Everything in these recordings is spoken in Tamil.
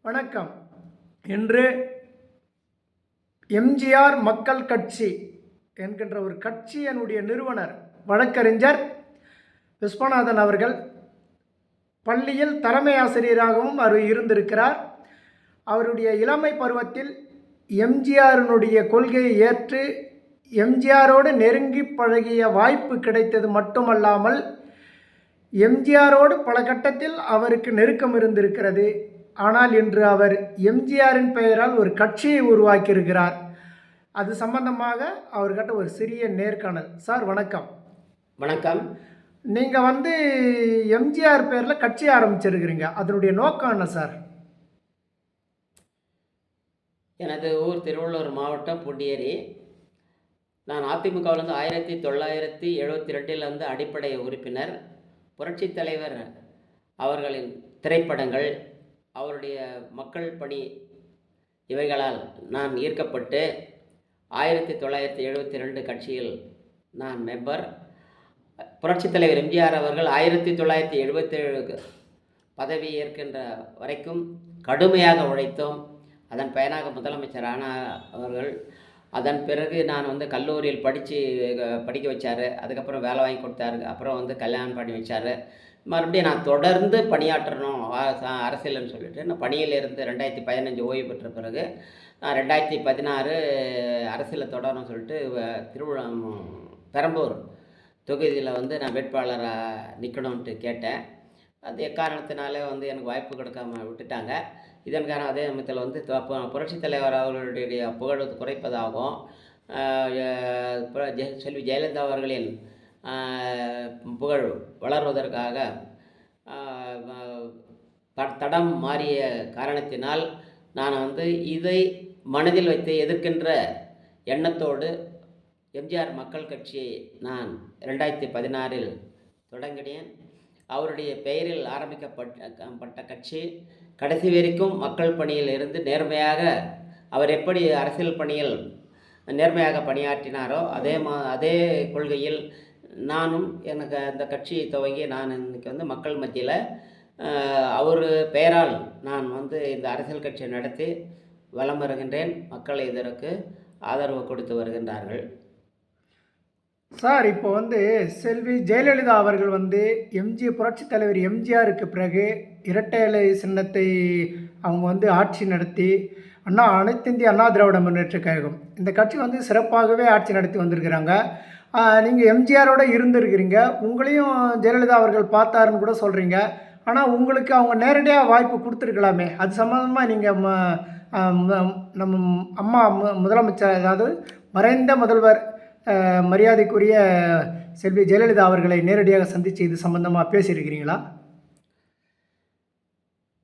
வணக்கம். இன்று எம்ஜிஆர் மக்கள் கட்சி என்கின்ற ஒரு கட்சியினுடைய நிறுவனர் வழக்கறிஞர் விஸ்வநாதன் அவர்கள் பள்ளியில் தலைமை ஆசிரியராகவும் அவர் இருந்திருக்கிறார். அவருடைய இளமை பருவத்தில் எம்ஜிஆரினுடைய கொள்கையை ஏற்று எம்ஜிஆரோடு நெருங்கி பழகிய வாய்ப்பு கிடைத்தது மட்டுமல்லாமல் எம்ஜிஆரோடு பல கட்டத்தில் அவருக்கு நெருக்கம் இருந்திருக்கிறது. ஆனால் இன்று அவர் எம்ஜிஆரின் பெயரால் ஒரு கட்சியை உருவாக்கியிருக்கிறார். அது சம்பந்தமாக அவர்கிட்ட ஒரு சிறிய நேர்காணல். சார் வணக்கம். வணக்கம். நீங்கள் எம்ஜிஆர் பேரில் கட்சி ஆரம்பிச்சிருக்கிறீங்க, அதனுடைய நோக்கம் என்ன சார்? எனது ஊர் திருவள்ளூர் மாவட்டம் பூண்டியேரி. நான் அதிமுகவில் 1972 அடிப்படை உறுப்பினர். புரட்சித் தலைவர் அவர்களின் திரைப்படங்கள், அவருடைய மக்கள் பணி இவைகளால் நான் ஈர்க்கப்பட்டு 1972 கட்சியில் நான் மெம்பர். புரட்சித் தலைவர் எம்ஜிஆர் அவர்கள் 1977 பதவி ஏற்கின்ற வரைக்கும் கடுமையாக உழைத்தோம். அதன் பயனாக முதலமைச்சரான அவர்கள். அதன் பிறகு நான் கல்லூரியில் படிக்க வச்சார். அதுக்கப்புறம் வேலை வாங்கி கொடுத்தாரு. அப்புறம் கல்யாணம் பண்ணி வச்சார். மறுபடியும் நான் தொடர்ந்து பணியாற்றணும் அரசியல்னு சொல்லிட்டு நான் பணியிலிருந்து 2015 ஓய்வு பெற்ற பிறகு நான் 2016 அரசியலில் தொடரணும்னு சொல்லிட்டு பெரம்பூர் தொகுதியில் நான் வேட்பாளராக நிற்கணும்ன்ட்டு கேட்டேன். அது எக்காரணத்தினாலே எனக்கு வாய்ப்பு கொடுக்காம விட்டுட்டாங்க. இதன் காரணம் அதே சமயத்தில் புரட்சித் தலைவர் அவர்களுடைய புகழ் குறைப்பதாகவும் செல்வி ஜெயலலிதா அவர்களின் புகழ் வளர்வதற்காக தடம் மாறிய காரணத்தினால் நான் இதை மனதில் வைத்து எதிர்க்கின்ற எண்ணத்தோடு எம்ஜிஆர் மக்கள் கட்சியை நான் 2016 தொடங்கினேன். அவருடைய பெயரில் ஆரம்பிக்கப்பட்ட கட்சி கடைசி வரைக்கும் மக்கள் பணியில் இருந்து நேர்மையாக, அவர் எப்படி அரசியல் பணியில் நேர்மையாக பணியாற்றினாரோ அதே கொள்கையில் நானும் எனக்கு அந்த கட்சியை துவங்கி நான் இன்றைக்கி மக்கள் மத்தியில் அவர் பெயரால் நான் இந்த அரசியல் கட்சியை நடத்தி வலம் வருகின்றேன். மக்கள் இதற்கு ஆதரவு கொடுத்து வருகின்றார்கள். சார், இப்போ செல்வி ஜெயலலிதா அவர்கள் புரட்சித் தலைவர் எம்ஜிஆருக்கு பிறகு இரட்டை இலை சின்னத்தை அவங்க ஆட்சி நடத்தி அனைத்து இந்திய அண்ணா திராவிட முன்னேற்றக் கழகம் இந்த கட்சி சிறப்பாகவே ஆட்சி நடத்தி வந்திருக்கிறாங்க. நீங்கள் எம்ஜிஆரோடு இருந்திருக்கிறீங்க, உங்களையும் ஜெயலலிதா அவர்கள் பார்த்தாருன்னு கூட சொல்கிறீங்க. ஆனால் உங்களுக்கு அவங்க நேரடியாக வாய்ப்பு கொடுத்துருக்கலாமே. அது சம்மந்தமாக நீங்கள் நம்ம அம்மா முதலமைச்சர், அதாவது மறைந்த முதல்வர் மரியாதைக்குரிய செல்வி ஜெயலலிதா அவர்களை நேரடியாக சந்தித்து இது சம்பந்தமாக பேசியிருக்கிறீங்களா?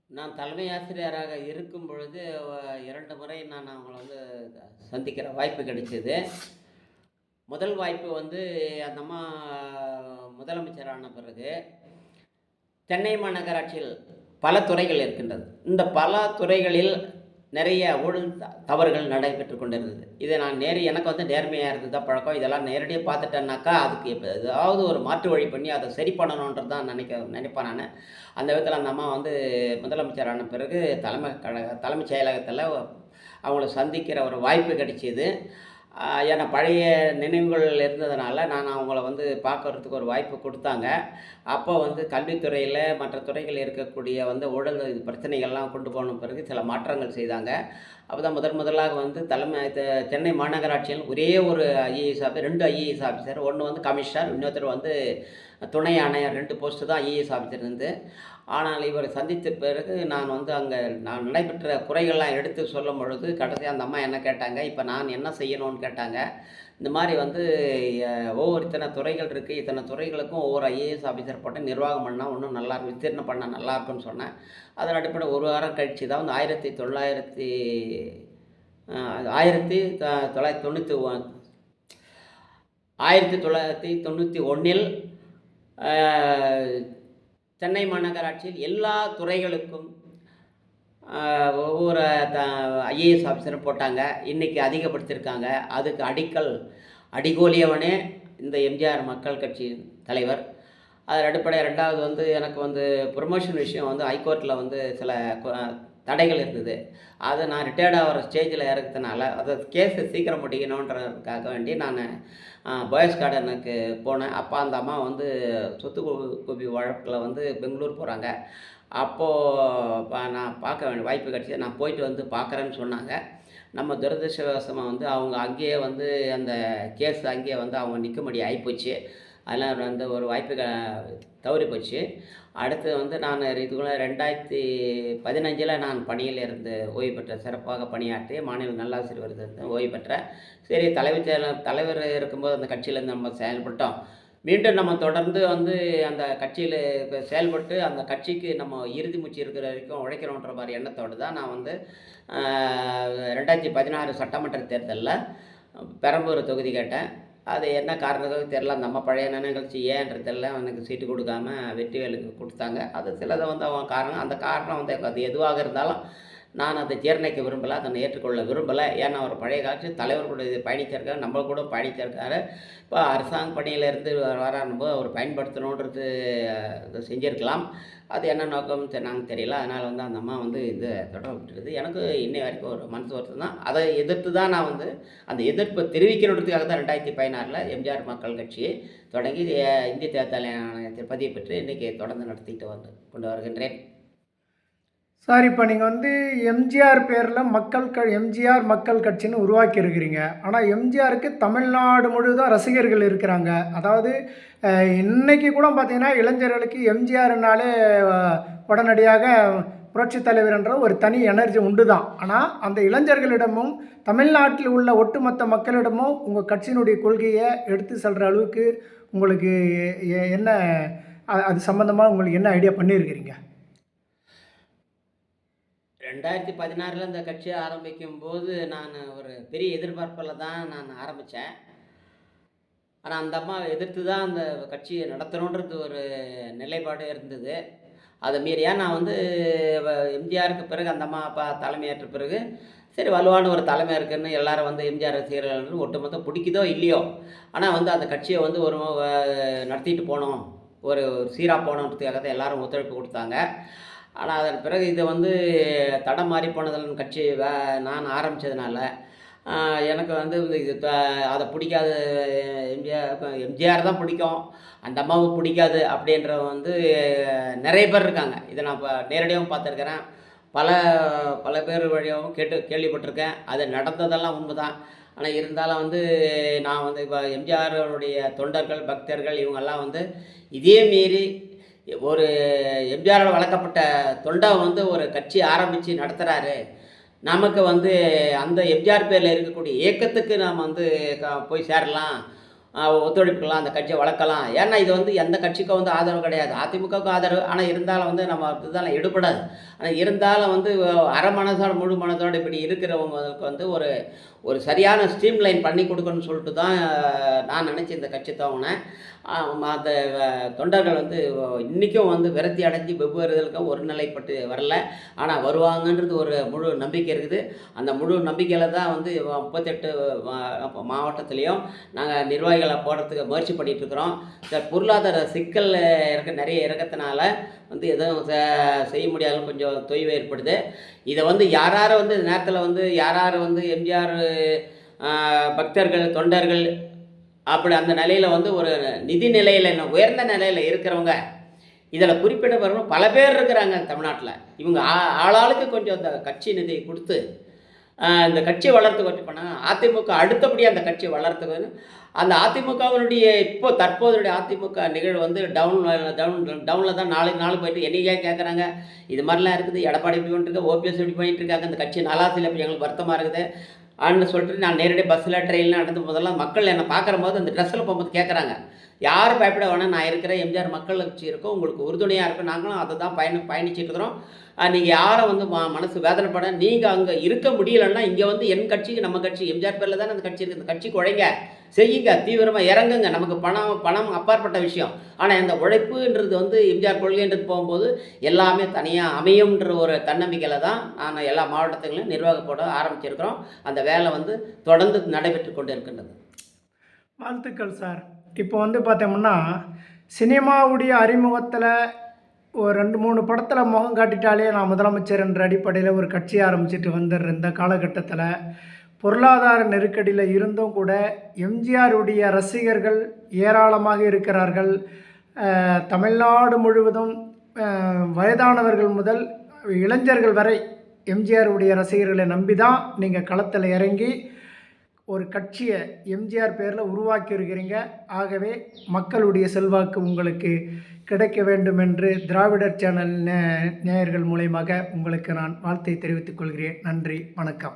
நான் தலைமை ஆசிரியராக இருக்கும் பொழுது 2 முறை நான் அவங்கள சந்திக்கிற வாய்ப்பு கிடைச்சிது. முதல் வாய்ப்பு அந்த அம்மா முதலமைச்சரான பிறகு சென்னை மாநகராட்சியில் பல துறைகள் இருக்கின்றது. இந்த பல துறைகளில் நிறைய ஊழல் தவறுகள் நடைபெற்று கொண்டிருந்தது. இதை நான் எனக்கு நேர்மையாக இருந்தது தான் பழக்கம். இதெல்லாம் நேரடியாக பார்த்துட்டேன்னாக்கா அதுக்கு ஏதாவது ஒரு மாற்று வழி பண்ணி அதை சரி பண்ணணுன்றது தான் நினைப்பேன் நான். அந்த விதத்தில் அந்த அம்மா முதலமைச்சரான பிறகு தலைமைச் செயலகத்தில் அவங்கள சந்திக்கிற ஒரு வாய்ப்பு கிடைச்சிது. ஏன்னா பழைய நினைவுகள் இருந்ததுனால நான் அவங்கள பார்க்கறதுக்கு ஒரு வாய்ப்பு கொடுத்தாங்க. அப்போ கல்வித்துறையில் மற்ற துறைகள் இருக்கக்கூடிய ஊழல் பிரச்சனைகள்லாம் கொண்டு போன பிறகு சில மாற்றங்கள் செய்தாங்க. அப்போ தான் முதலாக சென்னை மாநகராட்சியில் ஒரே ஒரு ஐஏஎஸ் ஆஃபீஸர், 2 ஐஏஎஸ் ஆஃபீஸர், ஒன்று கமிஷனர், இன்னொருத்தர் துணை ஆணையர், 2 போஸ்ட்டு தான் ஐஏஎஸ் ஆஃபீஸர் இருந்து. ஆனால் இவரை சந்தித்த பிறகு நான் அங்கே நான் நடைபெற்ற குறைகள்லாம் எடுத்து சொல்லும் பொழுது கடைசியாக அந்த அம்மா என்ன கேட்டாங்க, இப்போ நான் என்ன செய்யணும்னு கேட்டாங்க. இந்த மாதிரி ஒவ்வொரு இத்தனை துறைகள் இருக்குது, இத்தனை துறைகளுக்கும் ஒவ்வொரு ஐஏஎஸ் ஆஃபீஸர் போட்டு நிர்வாகம் பண்ணால் இன்னும் நல்லாயிருக்கும், விஸ்தீர்ணம் பண்ணால் நல்லாயிருக்குன்னு சொன்னேன். அதன் அடிப்படை ஒரு வாரம் கழிச்சு தான் 1991 சென்னை மாநகராட்சியில் எல்லா துறைகளுக்கும் ஒவ்வொரு ஐஏஎஸ் ஆஃபீஸரும் போட்டாங்க. இன்றைக்கி அதிகப்படுத்தியிருக்காங்க. அதுக்கு அடிகோலியவனே இந்த எம்ஜிஆர் மக்கள் கட்சி தலைவர். அதன் அடிப்படையாக 2வது எனக்கு ப்ரொமோஷன் விஷயம் ஹைகோர்ட்டில் சில தடைகள் இருந்தது. அது நான் ரிட்டயர்ட் ஆகிற ஸ்டேஜில் இருக்கிறதுனால அதை கேஸை சீக்கிரம் முடிக்கணுன்றதுக்காக வேண்டி நான் பாய்ஸ் கார்டனுக்கு போனேன். அப்போ அந்த அம்மா வந்து சொத்து குவி வழக்கில் வந்து பெங்களூர் போகிறாங்க. அப்போது நான் பார்க்க வேண்டிய வாய்ப்பு கிடச்சி நான் போயிட்டு வந்து பார்க்குறேன்னு சொன்னாங்க. நம்ம துரதிர்ஷ்டவசமாக வந்து அவங்க அங்கேயே வந்து அந்த கேஸ் அங்கேயே வந்து அவங்க நிற்கும்படி ஆகிப்போச்சு. அதெல்லாம் வந்து ஒரு வாய்ப்பு தவறி போச்சு. அடுத்து வந்து நான் இதுக்குள்ளே 2015 நான் பணியில் இருந்து ஓய்வு பெற்றேன். சிறப்பாக பணியாற்றி மாநில நல்லாசிரியர் விருது ஓய்வு பெற்றேன். சரி, தலைவர் இருக்கும்போது அந்த கட்சியிலேருந்து நம்ம செயல்பட்டோம். மீண்டும் நம்ம தொடர்ந்து வந்து அந்த கட்சியில் செயல்பட்டு அந்த கட்சிக்கு நம்ம இறுதி மூச்சு இருக்கிற வரைக்கும் உழைக்கணுன்ற மாதிரி எண்ணத்தோடு தான் நான் வந்து 2016 சட்டமன்ற தேர்தலில் பெரம்பூர் தொகுதி கேட்டேன். அது என்ன காரணத்துக்கு தெரில. நம்ம பழைய நினைவுகள்ச்சி ஏன்றதில்ல எனக்கு சீட்டு கொடுக்காம வெற்றிவேலுக்கு கொடுத்தாங்க. அது சிலதை வந்து அவன் காரணம். அந்த காரணம் வந்து அது எதுவாக இருந்தாலும் நான் அதை ஜீரணிக்க விரும்பலை, அதை ஏற்றுக்கொள்ள விரும்பலை. ஏன்னா அவர் பழைய காட்சி தலைவர் கூட இது பயணிச்சிருக்காரு, நம்ம கூட பயணிச்சிருக்காரு. இப்போ அரசாங்க பணியிலேருந்து வரானும்போது அவர் பயன்படுத்தணுன்றது இதை செஞ்சுருக்கலாம். அது என்ன நோக்கம் நாங்கள் தெரியல. அதனால் வந்து அந்த அம்மா வந்து இதை தொடர விட்டுருது. எனக்கு இன்னை வரைக்கும் ஒரு மனசு வருத்தம் தான். அதை எதிர்த்து தான் நான் வந்து அந்த எதிர்ப்பை தெரிவிக்கணுன்றதுக்காக தான் 2016 எம்ஜிஆர் மக்கள் கட்சியை தொடங்கி இந்திய தேர்தல் ஆணையத்தை பதிவு பெற்று இன்றைக்கி தொடர்ந்து நடத்திட்டு கொண்டு வருகின்றேன். சார், இப்போ நீங்கள் வந்து எம்ஜிஆர் பேரில் எம்ஜிஆர் மக்கள் கட்சின்னு உருவாக்கி இருக்கிறீங்க. ஆனால் எம்ஜிஆருக்கு தமிழ்நாடு முழுவதும் ரசிகர்கள் இருக்கிறாங்க. அதாவது இன்னைக்கு கூட பார்த்தீங்கன்னா இளைஞர்களுக்கு எம்ஜிஆர்னாலே உடனடியாக புரட்சித் தலைவர் என்ற ஒரு தனி எனர்ஜி உண்டு தான். ஆனால் அந்த இளைஞர்களிடமும் தமிழ்நாட்டில் உள்ள ஒட்டுமொத்த மக்களிடமும் உங்கள் கட்சியினுடைய கொள்கையை எடுத்து செல்கிற அளவுக்கு உங்களுக்கு என்ன அது சம்மந்தமாக உங்களுக்கு என்ன ஐடியா பண்ணியிருக்கிறீங்க? 2016 இந்த கட்சியை ஆரம்பிக்கும்போது நான் ஒரு பெரிய எதிர்பார்ப்பில் தான் நான் ஆரம்பித்தேன். ஆனால் அந்த அம்மா எதிர்த்து தான் அந்த கட்சியை நடத்தணுன்றது ஒரு நிலைப்பாடு இருந்தது. அதை மீறியா நான் வந்து எம்ஜிஆருக்கு பிறகு அந்த அம்மா அப்பா தலைமையேற்ற பிறகு சரி வலுவான ஒரு தலைமை இருக்குதுன்னு எல்லாரும் வந்து எம்ஜிஆர் ரசிகர்கள் ஒட்டுமொத்தம் பிடிக்குதோ இல்லையோ, ஆனால் வந்து அந்த கட்சியை வந்து ஒரு நடத்திட்டு போகணும், ஒரு சீராக போகணுன்றதுக்காக தான் எல்லோரும் ஒத்துழைப்பு கொடுத்தாங்க. ஆனால் அதன் பிறகு இதை வந்து தடம் மாறி போனதில் கட்சி நான் ஆரம்பித்ததுனால எனக்கு வந்து இது அதை பிடிக்காத எம்ஜிஆர் தான் பிடிக்கும், அந்த அம்மாவுக்கு பிடிக்காது அப்படின்றவங்க வந்து நிறைய பேர் இருக்காங்க. இதை நான் இப்போ நேரடியாகவும் பார்த்துருக்குறேன். பல பல பேர் வழியாகவும் கேள்விப்பட்டிருக்கேன். அது நடந்ததெல்லாம் உண்மை தான். ஆனால் இருந்தாலும் வந்து நான் வந்து இப்போ எம்ஜிஆருடைய தொண்டர்கள் பக்தர்கள் இவங்கெல்லாம் வந்து இதே மீறி ஒரு எம்ஜிஆரால் வளர்க்கப்பட்ட தொண்டை வந்து ஒரு கட்சி ஆரம்பித்து நடத்துகிறாரு, நமக்கு வந்து அந்த எம்ஜிஆர் பேரில் இருக்கக்கூடிய இயக்கத்துக்கு நாம் வந்து போய் சேரலாம், ஒத்துழைப்புக்கலாம், அந்த கட்சியை வளர்க்கலாம். ஏன்னா இது வந்து எந்த கட்சிக்கும் வந்து ஆதரவு கிடையாது, அதிமுகவுக்கும் ஆதரவு. ஆனால் இருந்தாலும் வந்து நம்ம இதெல்லாம் எடுபடாது. ஆனால் இருந்தாலும் வந்து அரை மனதோடு முழு மனதோடு இப்படி இருக்கிறவங்களுக்கு வந்து ஒரு சரியான ஸ்ட்ரீம் லைன் பண்ணி கொடுக்கணும்னு சொல்லிட்டு தான் நான் நினச்சி இந்த கட்சி துவங்கினேன். அந்த தொண்டர்கள் வந்து இன்றைக்கும் வந்து விரக்தி அடைஞ்சு வெவ்வேறு இதற்கும் ஒரு நிலைப்பட்டு வரல. ஆனால் வருவாங்கன்றது ஒரு முழு நம்பிக்கை இருக்குது. அந்த முழு நம்பிக்கையில் தான் வந்து 38 மாவட்டத்துலேயும் நாங்கள் நிர்வாகிகளை போடுறதுக்கு முயற்சி பண்ணிகிட்ருக்குறோம். பொருளாதார சிக்கல் நிறைய இருக்கிறதுனால வந்து எதுவும் செய்ய முடியாதுன்னு கொஞ்சம் தொய்வு ஏற்படுது. இதை வந்து யார் வந்து நேரத்தில் வந்து யார் வந்து எம்ஜிஆர் பக்தர்கள் தொண்டர்கள் அப்படி அந்த நிலையில் வந்து ஒரு நிதி நிலையில் உயர்ந்த நிலையில் இருக்கிறவங்க இதில் குறிப்பிடப்படணும் பல பேர் இருக்கிறாங்க தமிழ்நாட்டில். இவங்க ஆளாளுக்கு கொஞ்சம் அந்த கட்சி நிதியை கொடுத்து இந்த கட்சியை வளர்த்து வச்சு பண்ணாங்க. அதிமுக அடுத்தபடியாக அந்த கட்சியை வளர்த்துக்கு அந்த அதிமுகவினுடைய தற்போதைய அதிமுக நிகழ்வு வந்து டவுனில் தான் நாளுக்கு போயிட்டு என்னைக்கே கேட்குறாங்க, இது மாதிரிலாம் இருக்குது, எடப்பாடி இப்படி பண்ணிட்டு ஓபிஎஸ் இப்படி பண்ணிட்டு இருக்காங்க, இந்த கட்சி நல்லாசில் இப்போ எங்களுக்கு வருத்தமாக இருக்குது அப்படின்னு சொல்லிட்டு நான் நேரடியாக பஸ்ஸில் ட்ரெயினில் நடந்து போதெல்லாம் மக்கள் என்னை பார்க்குற போது அந்த ட்ரெஸ்ஸில் போகும்போது கேட்குறாங்க, யார் பயப்பட வேணால் நான் இருக்கிற எம்ஜிஆர் மக்கள் கட்சி இருக்கும், உங்களுக்கு உறுதுணையாக இருக்கும், நாங்களும் அதை தான் பயணிச்சுட்டு இருக்கிறோம். நீங்கள் யாரும் வந்து மனசு வேதனைப்பட, நீங்கள் அங்கே இருக்க முடியலைன்னா இங்கே வந்து என் கட்சிக்கு நம்ம கட்சி எம்ஜிஆர் பேரில் தானே அந்த கட்சி இருக்குது, இந்த கட்சிக்கு உழைங்க, செய்யுங்க, தீவிரமாக இறங்குங்க. நமக்கு பணம் அப்பாற்பட்ட விஷயம். ஆனால் இந்த உழைப்புன்றது வந்து எம்ஜிஆர் கொள்கைன்றது போகும்போது எல்லாமே தனியாக அமையும்ன்ற ஒரு தன்னம்பிக்கையில் தான் நான் எல்லா மாவட்டத்துலையும் நிர்வாக போட ஆரம்பிச்சிருக்கிறோம். அந்த வேலை வந்து தொடர்ந்து நடைபெற்று கொண்டு இருக்கின்றது. வாழ்த்துக்கள் சார். இப்போ வந்து பார்த்தோம்னா சினிமாவுடைய அறிமுகத்தில் ஒரு 2, 3 படத்தில் முகம் காட்டிட்டாலே நான் முதலமைச்சர் என்ற அடிப்படையில் ஒரு கட்சி ஆரம்பிச்சுட்டு வந்துடுற இந்த காலகட்டத்தில் பொருளாதார நெருக்கடியில் இருந்தும் கூட எம்ஜிஆருடைய ரசிகர்கள் ஏராளமாக இருக்கிறார்கள். தமிழ்நாடு முழுவதும் வயதானவர்கள் முதல் இளைஞர்கள் வரை எம்ஜிஆருடைய ரசிகர்களை நம்பி தான் நீங்கள் களத்தில் இறங்கி ஒரு கட்சியை எம்ஜிஆர் பேரில் உருவாக்கி இருக்கிறீங்க. ஆகவே மக்களுடைய செல்வாக்கு உங்களுக்கு கிடைக்க வேண்டும் என்று திராவிடர் சேனல் நேயர்கள் மூலயமாக உங்களுக்கு நான் வாழ்த்தை தெரிவித்துக் கொள்கிறேன். நன்றி, வணக்கம்.